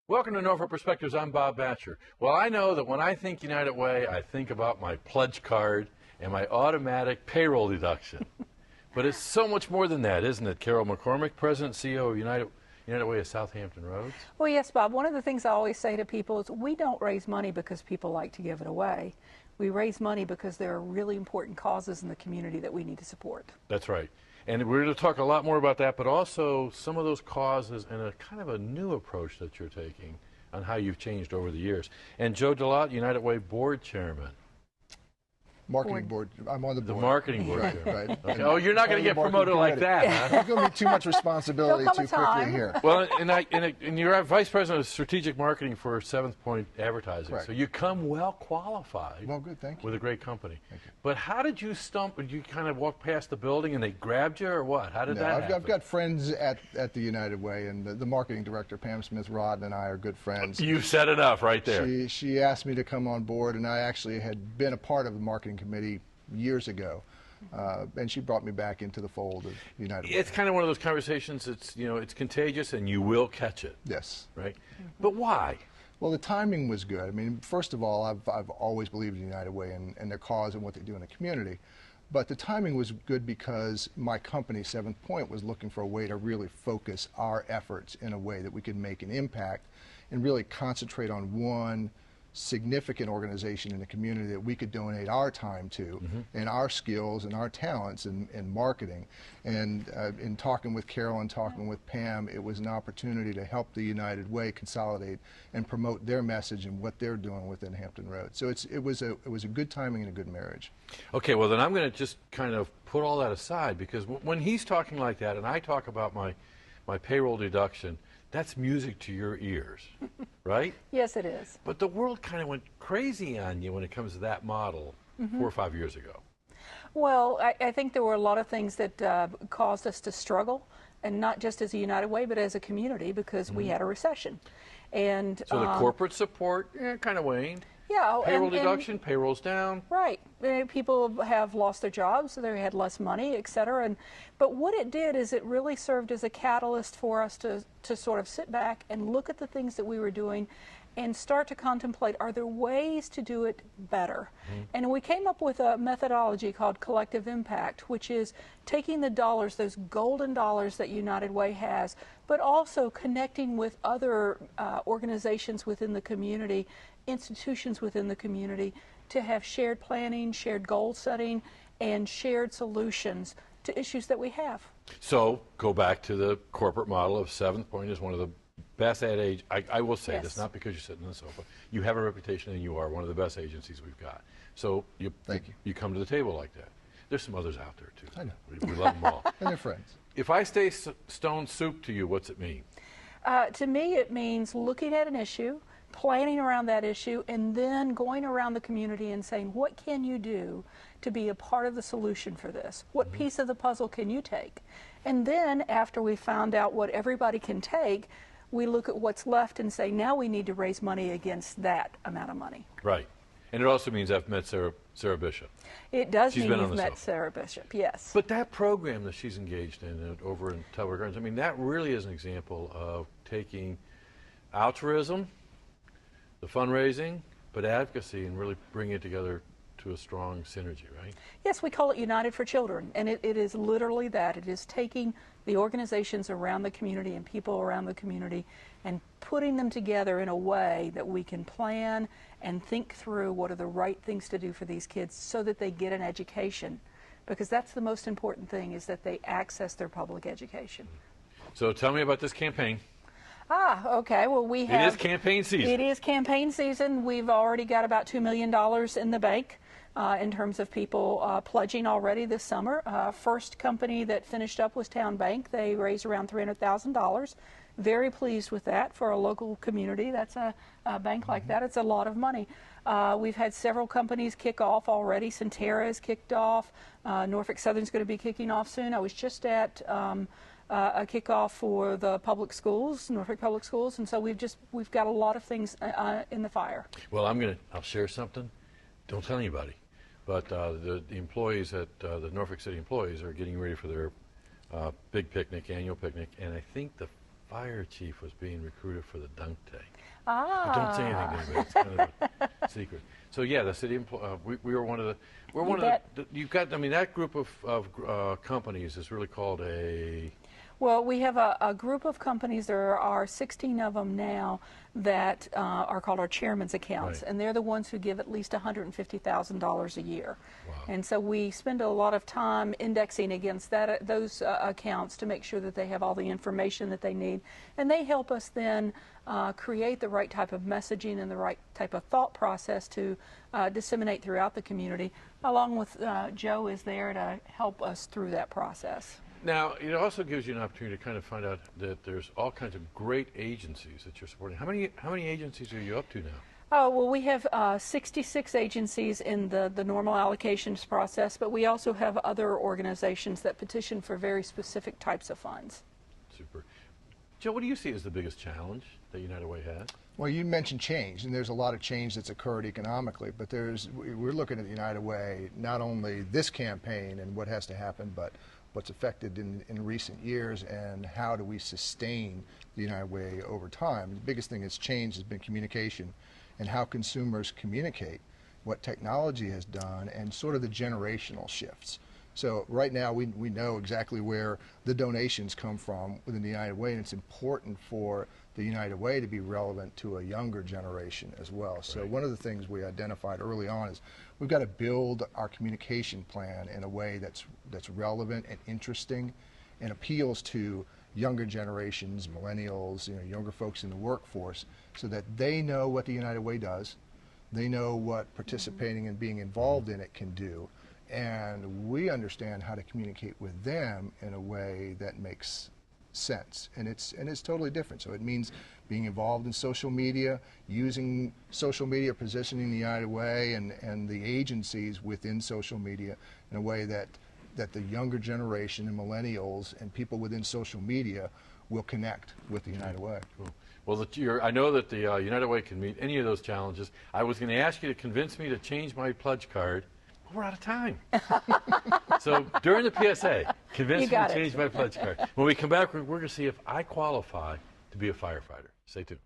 Welcome to Norfolk Perspectives. I'm Bob Batcher. Well, I know that when I think United Way, I think about my pledge card and my automatic payroll deduction. But it's so much more than that, isn't it? Carol McCormick, President and CEO of United Way of Southampton Roads. Well, yes, Bob. One of the things I always say to people is we don't raise money because people like to give it away. We raise money because there are really important causes in the community that we need to support. That's right. And we're going to talk a lot more about that, but also some of those causes and a kind of a new approach that you're taking on how you've changed over the years. And Joe DeLotte, United Way Board Chairman. Marketing board. I'm on the board. The marketing board. Right. Okay. Oh, you're not going to get promoted like that, huh? There's going to be too much responsibility too quickly here. Well, and you're Vice President of Strategic Marketing for 7th Point Advertising. Correct. So you come well qualified. Well, good, thank you. With a great company. Thank you. But how did you stump? Did you kind of walk past the building and they grabbed you, or what? How did that happen? I've got friends at the United Way, and the marketing director, Pam Smith-Rod, and I are good friends. You said enough right there. She asked me to come on board, and I actually had been a part of the marketing committee years ago, and she brought me back into the fold of United Way. It's kind of one of those conversations. It's contagious, and you will catch it. Yes. Right. But why? Well, the timing was good. I mean, first of all, I've always believed in United Way and their cause and what they do in the community. But the timing was good because my company, 7th Point, was looking for a way to really focus our efforts in a way that we could make an impact and really concentrate on one significant organization in the community that we could donate our time to and our skills and our talents in marketing. And in talking with Carol and talking with Pam, it was an opportunity to help the United Way consolidate and promote their message and what they're doing within Hampton Roads. So it was a good timing and a good marriage. Okay, well then I'm going to just kind of put all that aside, because when he's talking like that and I talk about my payroll deduction, that's music to your ears, right? Yes, it is. But the world kind of went crazy on you when it comes to that model 4 or 5 years ago. Well, I think there were a lot of things that caused us to struggle, and not just as a United Way, but as a community, because we had a recession. And so the corporate support kind of waned. Yeah, payroll deduction, payroll's down. Right. People have lost their jobs, so they had less money, et cetera. But what it did is it really served as a catalyst for us to sort of sit back and look at the things that we were doing and start to contemplate, are there ways to do it better? And we came up with a methodology called collective impact, which is taking the dollars, those golden dollars that United Way has, but also connecting with other organizations within the community, institutions within the community, to have shared planning, shared goal setting, and shared solutions to issues that we have. So go back to the corporate model of 7th Point is one of the best ad age. I will say this, not because you're sitting on the sofa. You have a reputation, and you are one of the best agencies we've got. So Thank you. You come to the table like that. There's some others out there too. I know. We love them all. And they're friends. If I say stone soup to you, what's it mean? To me, it means looking at an issue, planning around that issue, and then going around the community and saying, what can you do to be a part of the solution for this? What piece of the puzzle can you take? And then after we found out what everybody can take, we look at what's left and say, now we need to raise money against that amount of money. Right. And it also means I've met Sarah Bishop. It does She's mean been on you've the met sofa. Sarah Bishop, yes. But that program that she's engaged in over in Talbot Gardens, I mean, that really is an example of taking altruism, the fundraising, but advocacy, and really bringing it together to a strong synergy, right? Yes, we call it United for Children, and it is literally that. It is taking the organizations around the community and people around the community and putting them together in a way that we can plan and think through what are the right things to do for these kids so that they get an education, because that's the most important thing, is that they access their public education. So tell me about this campaign. Okay. Well, we have... It is campaign season. It is campaign season. We've already got about $2 million in the bank in terms of people pledging already this summer. First company that finished up was Town Bank. They raised around $300,000. Very pleased with that for a local community. That's a bank like that. It's a lot of money. We've had several companies kick off already. Centerra has kicked off. Norfolk Southern's going to be kicking off soon. I was just at a kickoff for the public schools, Norfolk Public Schools, and so we've got a lot of things in the fire. Well, I'll share something. Don't tell anybody, but the employees at the Norfolk City employees are getting ready for their big picnic, annual picnic, and I think the fire chief was being recruited for the dunk tank. Ah. But don't say anything to anybody. It's kind of a secret. So yeah, the city. We were one of the. We're one of the. You've got. I mean, that group of companies is really called a. Well, we have a group of companies, there are 16 of them now, that are called our chairman's accounts, Right. and they're the ones who give at least $150,000 a year. Wow. And so we spend a lot of time indexing against those accounts to make sure that they have all the information that they need, and they help us then create the right type of messaging and the right type of thought process to disseminate throughout the community, along with Joe is there to help us through that process. Now, it also gives you an opportunity to kind of find out that there's all kinds of great agencies that you're supporting. How many agencies are you up to now? Oh, well, we have 66 agencies in the normal allocations process, but we also have other organizations that petition for very specific types of funds. Super. Joe, what do you see as the biggest challenge that United Way has? Well, you mentioned change, and there's a lot of change that's occurred economically, but we're looking at the United Way, not only this campaign and what has to happen, but what's affected in recent years and how do we sustain the United Way over time. The biggest thing that's changed has been communication and how consumers communicate, what technology has done, and sort of the generational shifts. So right now we know exactly where the donations come from within the United Way, and it's important for the United Way to be relevant to a younger generation as well. So Right. one of the things we identified early on is we've got to build our communication plan in a way that's relevant and interesting and appeals to younger generations, millennials, younger folks in the workforce, so that they know what the United Way does, they know what participating and being involved in it can do, and we understand how to communicate with them in a way that makes sense, and it's totally different. So it means being involved in social media, using social media, positioning the United Way and the agencies within social media in a way that the younger generation and millennials and people within social media will connect with the United Way. Cool. Well, I know that the United Way can meet any of those challenges. I was going to ask you to convince me to change my pledge card. We're out of time. So during the PSA, convince me to change my pledge card. When we come back, we're going to see if I qualify to be a firefighter. Stay tuned.